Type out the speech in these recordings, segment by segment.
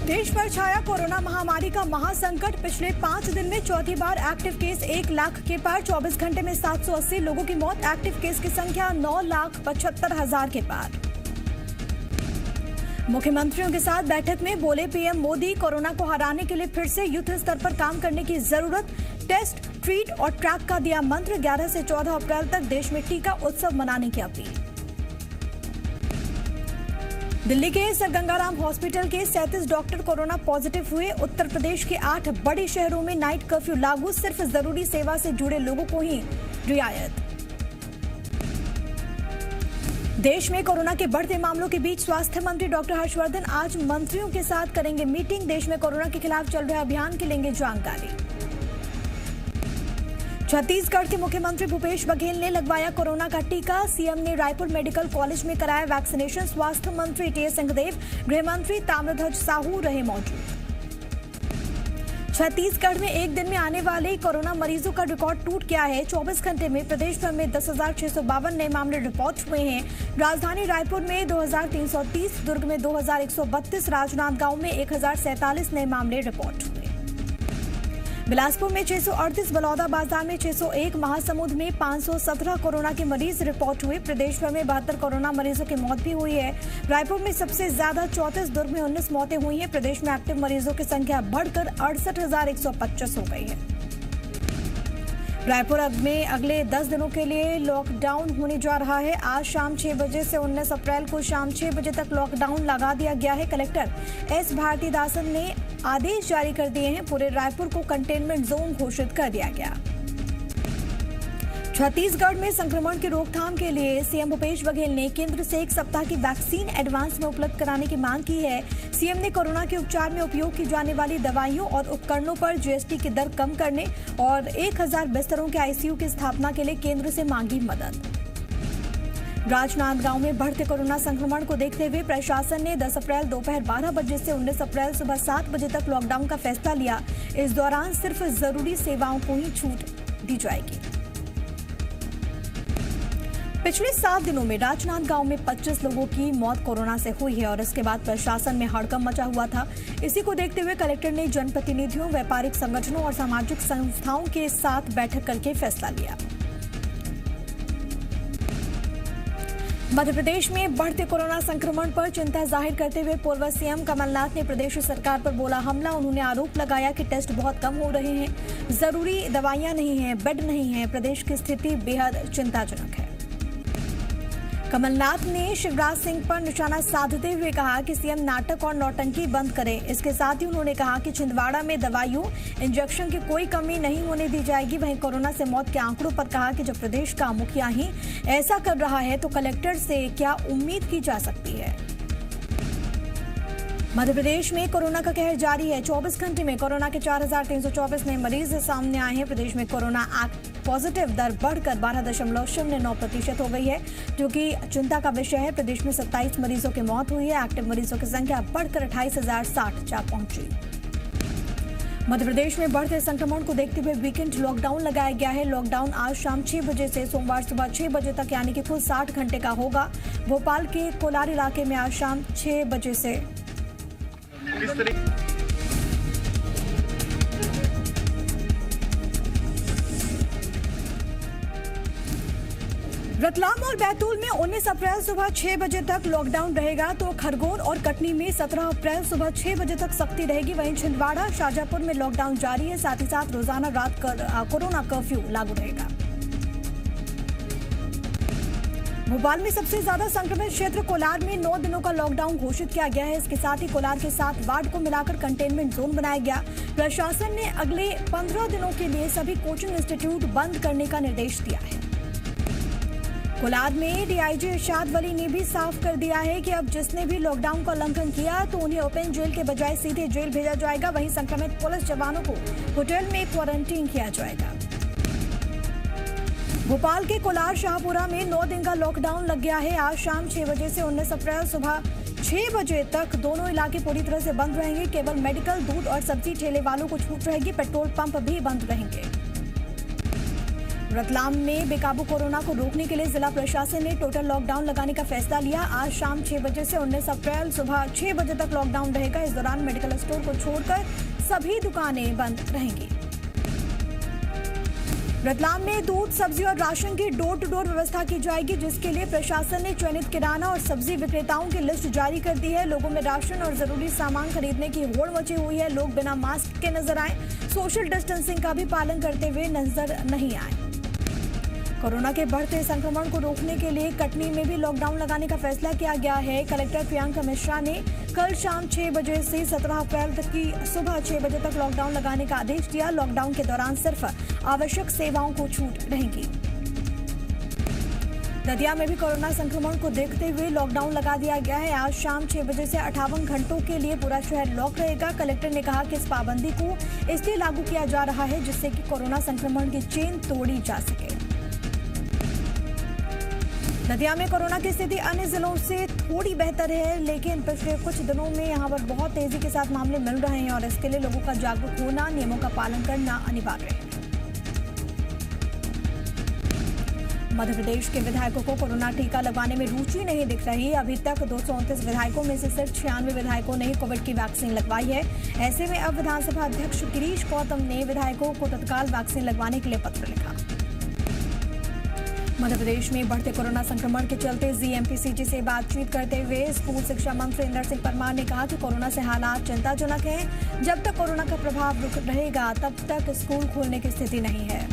देश पर छाया कोरोना महामारी का महासंकट। पिछले 5 दिन में चौथी बार एक्टिव केस 1 लाख के पार। 24 घंटे में 780 लोगों की मौत। एक्टिव केस की संख्या 9,75,000 के पार। मुख्यमंत्रियों के साथ बैठक में बोले पीएम मोदी, कोरोना को हराने के लिए फिर से युद्ध स्तर पर काम करने की जरूरत। टेस्ट, ट्रीट और ट्रैक का दिया मंत्र। 11 से 14 अप्रैल तक देश में टीका उत्सव मनाने की अपील। दिल्ली के सर गंगाराम हॉस्पिटल के 37 डॉक्टर कोरोना पॉजिटिव हुए। उत्तर प्रदेश के 8 बड़े शहरों में नाइट कर्फ्यू लागू। सिर्फ जरूरी सेवा से जुड़े लोगों को ही रियायत। देश में कोरोना के बढ़ते मामलों के बीच स्वास्थ्य मंत्री डॉक्टर हर्षवर्धन आज मंत्रियों के साथ करेंगे मीटिंग। देश में कोरोना के खिलाफ चल रहे अभियान की लेंगे जानकारी। छत्तीसगढ़ के मुख्यमंत्री भूपेश बघेल ने लगवाया कोरोना का टीका। सीएम ने रायपुर मेडिकल कॉलेज में कराया वैक्सीनेशन। स्वास्थ्य मंत्री टीएस सिंहदेव, गृह मंत्री ताम्रध्वज साहू रहे मौजूद। छत्तीसगढ़ में एक दिन में आने वाले कोरोना मरीजों का रिकॉर्ड टूट गया है। 24 घंटे में प्रदेश भर में 10,652 नए मामले रिपोर्ट हुए हैं। राजधानी रायपुर में 2,330, दुर्ग में 2,132, राजनांदगांव में 1,047 नए मामले रिपोर्ट हुए। बिलासपुर में 638, बलौदाबाजार में 601, महासमुंद में 517 कोरोना के मरीज रिपोर्ट हुए। प्रदेश भर में 72 कोरोना मरीजों की मौत भी हुई है। रायपुर में सबसे ज्यादा 34, दुर्ग में 19 मौतें हुई हैं। प्रदेश में एक्टिव मरीजों की संख्या बढ़कर 68,125 हो गई है। रायपुर में अगले 10 दिनों के लिए लॉकडाउन होने जा रहा है। आज शाम 6 बजे से 19 अप्रैल को शाम 6 बजे तक लॉकडाउन लगा दिया गया है। कलेक्टर एस भारतीदासन ने आदेश जारी कर दिए हैं। पूरे रायपुर को कंटेनमेंट जोन घोषित कर दिया गया। छत्तीसगढ़ में संक्रमण की रोकथाम के लिए सीएम भूपेश बघेल ने केंद्र से 1 सप्ताह की वैक्सीन एडवांस में उपलब्ध कराने की मांग की है। सीएम ने कोरोना के उपचार में उपयोग की जाने वाली दवाइयों और उपकरणों पर जीएसटी की दर कम करने और 1,000 बिस्तरों के आईसीयू की स्थापना के लिए केंद्र से मांगी मदद। राजनांदगांव में बढ़ते कोरोना संक्रमण को देखते हुए प्रशासन ने 10 अप्रैल दोपहर 12 बजे से 19 अप्रैल सुबह 7 बजे तक लॉकडाउन का फैसला लिया। इस दौरान सिर्फ जरूरी सेवाओं को ही छूट दी जाएगी। पिछले 7 दिनों में राजनांदगांव में 25 लोगों की मौत कोरोना से हुई है और इसके बाद प्रशासन में हड़कंप मचा हुआ था। इसी को देखते हुए कलेक्टर ने जनप्रतिनिधियों, व्यापारिक संगठनों और सामाजिक संस्थाओं के साथ बैठक करके फैसला लिया। मध्य प्रदेश में बढ़ते कोरोना संक्रमण पर चिंता जाहिर करते हुए पूर्व सीएम कमलनाथ ने प्रदेश सरकार पर बोला हमला। उन्होंने आरोप लगाया कि टेस्ट बहुत कम हो रहे हैं, जरूरी दवाइयां नहीं हैं, बेड नहीं है। प्रदेश की स्थिति बेहद चिंताजनक है। कमलनाथ ने शिवराज सिंह पर निशाना साधते हुए कहा कि सीएम नाटक और नौटंकी बंद करें। इसके साथ ही उन्होंने कहा कि छिंदवाड़ा में दवाइयों, इंजेक्शन की कोई कमी नहीं होने दी जाएगी। वहीं कोरोना से मौत के आंकड़ों पर कहा कि जब प्रदेश का मुखिया ही ऐसा कर रहा है तो कलेक्टर से क्या उम्मीद की जा सकती है। मध्य प्रदेश में कोरोना का कहर जारी है। 24 घंटे में कोरोना के 4,324 नए मरीज सामने आए हैं। प्रदेश में कोरोना पॉजिटिव दर बढ़कर 12.09% हो गई है, जो कि चिंता का विषय है। प्रदेश में 27 मरीजों की मौत हुई है। एक्टिव मरीजों की संख्या बढ़कर 28,060 जा पहुंची। मध्य प्रदेश में बढ़ते संक्रमण को देखते हुए वीकेंड लॉकडाउन लगाया गया है। लॉकडाउन आज शाम 6 बजे से सोमवार सुबह 6 बजे तक यानी कि कुल 60 घंटे का होगा। भोपाल के कोलार इलाके में आज शाम 6 बजे से रतलाम और बैतूल में 19 अप्रैल सुबह 6 बजे तक लॉकडाउन रहेगा, तो खरगोन और कटनी में 17 अप्रैल सुबह 6 बजे तक सख्ती रहेगी। वहीं छिंदवाड़ा, शाजापुर में लॉकडाउन जारी है। साथ ही साथ रोजाना रात कोरोना कर्फ्यू लागू रहेगा। भोपाल में सबसे ज्यादा संक्रमित क्षेत्र कोलार में 9 दिनों का लॉकडाउन घोषित किया गया है। इसके साथ ही कोलार के 7 वार्ड को मिलाकर कंटेनमेंट जोन बनाया गया। प्रशासन ने अगले 15 दिनों के लिए सभी कोचिंग इंस्टीट्यूट बंद करने का निर्देश दिया है। कोलार में डीआईजी इरशाद वली ने भी साफ कर दिया है कि अब जिसने भी लॉकडाउन का उल्लंघन किया तो उन्हें ओपन जेल के बजाय सीधे जेल भेजा जाएगा। वहीं संक्रमित पुलिस जवानों को होटल में क्वारंटीन किया जाएगा। भोपाल के कोलार शाहपुरा में 9 दिन का लॉकडाउन लग गया है। आज शाम 6 बजे से 19 अप्रैल सुबह 6 बजे तक दोनों इलाके पूरी तरह से बंद रहेंगे। केवल मेडिकल, दूध और सब्जी ठेले वालों को छूट रहेगी। पेट्रोल पंप भी बंद रहेंगे। रतलाम में बेकाबू कोरोना को रोकने के लिए जिला प्रशासन ने टोटल लॉकडाउन लगाने का फैसला लिया। आज शाम 6 बजे से 19 अप्रैल सुबह 6 बजे तक लॉकडाउन रहेगा। इस दौरान मेडिकल स्टोर को छोड़कर सभी दुकानें बंद रहेंगी। रतलाम में दूध, सब्जी और राशन की डोर टू डोर व्यवस्था की जाएगी, जिसके लिए प्रशासन ने चयनित किराना और सब्जी विक्रेताओं की लिस्ट जारी कर दी है। लोगों में राशन और जरूरी सामान खरीदने की होड़ मची हुई है। लोग बिना मास्क के नजर आए, सोशल डिस्टेंसिंग का भी पालन करते हुए नजर नहीं आए। कोरोना के बढ़ते संक्रमण को रोकने के लिए कटनी में भी लॉकडाउन लगाने का फैसला किया गया है। कलेक्टर प्रियंका मिश्रा ने कल शाम 6 बजे से 17 अप्रैल तक की सुबह 6 बजे तक लॉकडाउन लगाने का आदेश दिया। लॉकडाउन के दौरान सिर्फ आवश्यक सेवाओं को छूट रहेगी। दतिया में भी कोरोना संक्रमण को देखते हुए लॉकडाउन लगा दिया गया है। आज शाम 6 बजे से 58 घंटों के लिए पूरा शहर लॉक रहेगा। कलेक्टर ने कहा कि इस पाबंदी को इसलिए लागू किया जा रहा है जिससे कि कोरोना संक्रमण की चेन तोड़ी जा सके। दतिया में कोरोना की स्थिति अन्य जिलों से थोड़ी बेहतर है, लेकिन पिछले कुछ दिनों में यहां पर बहुत तेजी के साथ मामले मिल रहे हैं और इसके लिए लोगों का जागरूक होना, नियमों का पालन करना अनिवार्य है। मध्य प्रदेश के विधायकों को कोरोना टीका लगवाने में रुचि नहीं दिख रही। अभी तक 229 विधायकों में से सिर्फ 96 विधायकों ने कोविड की वैक्सीन लगवाई है। ऐसे में अब विधानसभा अध्यक्ष गिरीश गौतम ने विधायकों को तत्काल वैक्सीन लगवाने के लिए पत्र लिखा। मध्य प्रदेश में बढ़ते कोरोना संक्रमण के चलते जीएमपीसीजी से बातचीत करते हुए स्कूल शिक्षा मंत्री इंदर सिंह परमार ने कहा कि कोरोना से हालात चिंताजनक हैं। जब तक कोरोना का प्रभाव रुक रहेगा तब तक स्कूल खोलने की स्थिति नहीं है।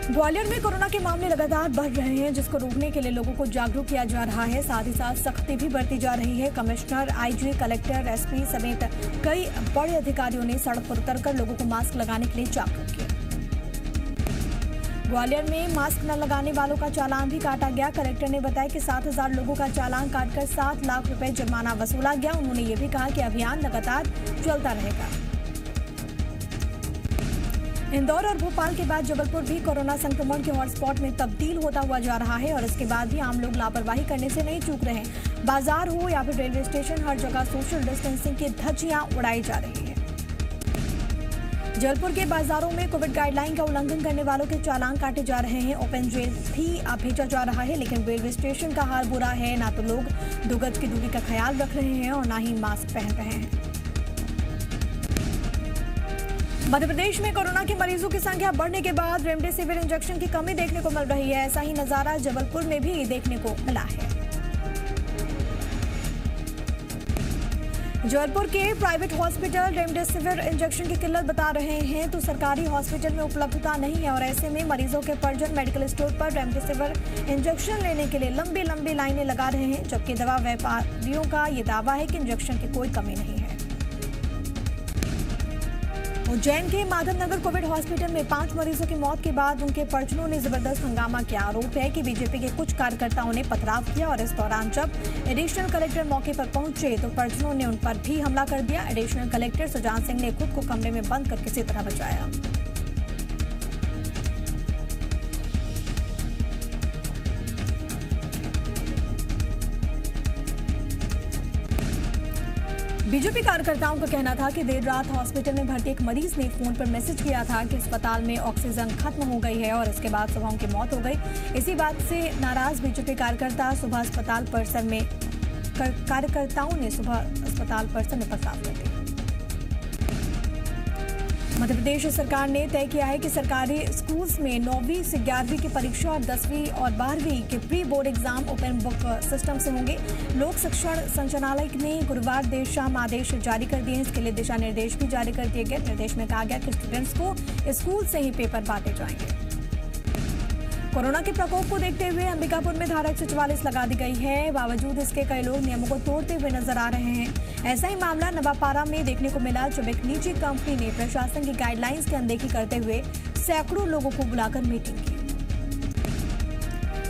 ग्वालियर में कोरोना के मामले लगातार बढ़ रहे हैं, जिसको रोकने के लिए लोगों को जागरूक किया जा रहा है। साथ ही साथ सख्ती भी बरती जा रही है। कमिश्नर, आईजी, कलेक्टर, एसपी समेत कई बड़े अधिकारियों ने सड़क पर उतरकर लोगों को मास्क लगाने के लिए जागरूक किया। ग्वालियर में मास्क न लगाने वालों का चालान भी काटा गया। कलेक्टर ने बताया कि 7000 लोगों का चालान काटकर 7 लाख रुपए जुर्माना वसूला गया। उन्होंने ये भी कहा कि अभियान लगातार चलता रहेगा। इंदौर और भोपाल के बाद जबलपुर भी कोरोना संक्रमण के हॉटस्पॉट में तब्दील होता हुआ जा रहा है और इसके बाद भी आम लोग लापरवाही करने से नहीं चूक रहे हैं। बाजार हो या फिर रेलवे स्टेशन, हर जगह सोशल डिस्टेंसिंग की धज्जियां उड़ाई जा रही है। जबलपुर के बाजारों में कोविड गाइडलाइन का उल्लंघन करने वालों के चालान काटे जा रहे हैं। ओपन जेल भी भेजा जा रहा है, लेकिन रेलवे स्टेशन का हाल बुरा है। ना तो लोग 2 गज की दूरी का ख्याल रख रहे हैं और ना ही मास्क पहन रहे हैं। मध्य प्रदेश में कोरोना के मरीजों की संख्या बढ़ने के बाद रेमडेसिविर इंजेक्शन की कमी देखने को मिल रही है। ऐसा ही नजारा जबलपुर में भी देखने को मिला है। जबलपुर के प्राइवेट हॉस्पिटल रेमडेसिविर इंजेक्शन की किल्लत बता रहे हैं, तो सरकारी हॉस्पिटल में उपलब्धता नहीं है और ऐसे में मरीजों के परिजन मेडिकल स्टोर पर रेमडेसिविर इंजेक्शन लेने के लिए लंबी लंबी लाइनें लगा रहे हैं, जबकि दवा व्यापारियों का ये दावा है कि इंजेक्शन की कोई कमी नहीं है। उज्जैन के माधवनगर कोविड हॉस्पिटल में 5 मरीजों की मौत के बाद उनके परिजनों ने जबरदस्त हंगामा किया। आरोप है कि बीजेपी के कुछ कार्यकर्ताओं ने पथराव किया और इस दौरान जब एडिशनल कलेक्टर मौके पर पहुंचे तो परिजनों ने उन पर भी हमला कर दिया। एडिशनल कलेक्टर सुजान सिंह ने खुद को कमरे में बंद कर किसी तरह बचाया। बीजेपी कार्यकर्ताओं का कहना था कि देर रात हॉस्पिटल में भर्ती एक मरीज ने फोन पर मैसेज किया था कि अस्पताल में ऑक्सीजन खत्म हो गई है और इसके बाद सुबह उनकी मौत हो गई। इसी बात से नाराज बीजेपी कार्यकर्ताओं ने सुबह अस्पताल परिसर में पथराव कर दिया। मध्य प्रदेश सरकार ने तय किया है कि सरकारी स्कूल्स में 9वीं से 11वीं की परीक्षा और 10वीं और 12वीं के pre board exam open book system से होंगे। लोक शिक्षण संचालनालय ने गुरुवार देर शाम आदेश जारी कर दिए हैं। इसके लिए दिशा निर्देश भी जारी कर दिए गए। निर्देश में कहा गया कि स्टूडेंट्स को स्कूल से ही पेपर बांटे जाएंगे। कोरोना के प्रकोप को देखते हुए अंबिकापुर में धारा 144 लगा दी गई है। बावजूद इसके कई लोग नियमों को तोड़ते हुए नजर आ रहे हैं। ऐसा ही मामला नवापारा में देखने को मिला, जब एक निजी कंपनी ने प्रशासन की गाइडलाइंस की अनदेखी करते हुए सैकड़ों लोगों को बुलाकर मीटिंग की।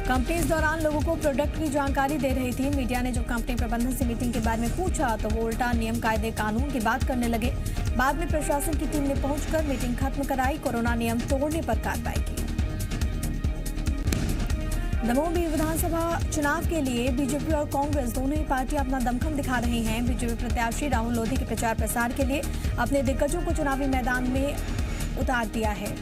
कंपनी इस दौरान लोगों को प्रोडक्ट की जानकारी दे रही थी। मीडिया ने जब कंपनी प्रबंधन से मीटिंग के बारे में पूछा तो वो उल्टा नियम, कायदे, कानून की बात करने लगे। बाद में प्रशासन की टीम ने पहुंचकर मीटिंग खत्म कराई, कोरोना नियम तोड़ने पर कार्रवाई की। दमोह में विधानसभा चुनाव के लिए बीजेपी और कांग्रेस दोनों ही पार्टियां अपना दमखम दिखा रही हैं। बीजेपी प्रत्याशी राहुल लोधी के प्रचार प्रसार के लिए अपने दिग्गजों को चुनावी मैदान में उतार दिया है।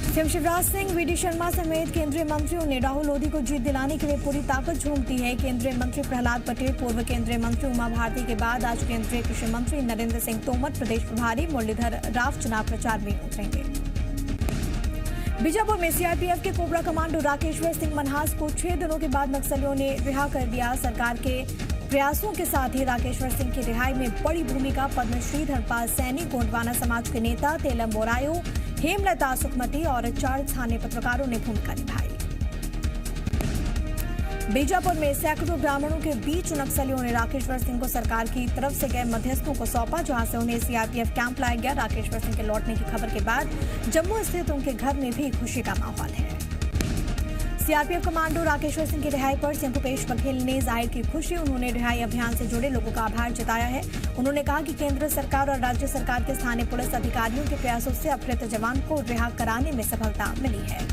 सीएम शिवराज सिंह, वीडी शर्मा समेत केंद्रीय मंत्रियों ने राहुल लोधी को जीत दिलाने के लिए पूरी ताकत झोंक दी है। केंद्रीय मंत्री प्रहलाद पटेल, पूर्व केंद्रीय मंत्री उमा भारती के बाद आज केंद्रीय कृषि मंत्री नरेंद्र सिंह तोमर, प्रदेश प्रभारी मुरलीधर राव चुनाव प्रचार में उतरेंगे। बीजापुर में सीआरपीएफ के कोबरा कमांडो राकेश्वर सिंह मनहास को 6 दिनों के बाद नक्सलियों ने रिहा कर दिया। सरकार के प्रयासों के साथ ही राकेश्वर सिंह की रिहाई में बड़ी भूमिका पद्मश्री धर्मपाल सैनी, गोंडवाना समाज के नेता तेलम बोरायो, हेमलता सुखमती और 4 स्थानीय पत्रकारों ने भूमिका निभाई। बीजापुर में सैकड़ों ग्रामीणों के बीच नक्सलियों ने राकेश्वर सिंह को सरकार की तरफ से गए मध्यस्थों को सौंपा, जहां से उन्हें सीआरपीएफ कैंप लाया गया। राकेश्वर सिंह के लौटने की खबर के बाद जम्मू स्थित उनके घर में भी खुशी का माहौल है। सीआरपीएफ कमांडो राकेश्वर सिंह की रिहाई पर सीएम भूपेश बघेल ने जाहिर की खुशी। उन्होंने रिहाई अभियान से जुड़े लोगों का आभार जताया है। उन्होंने कहा कि केंद्र सरकार और राज्य सरकार के स्थानीय पुलिस अधिकारियों के प्रयासों से अपहृत जवान को रिहा कराने में सफलता मिली है।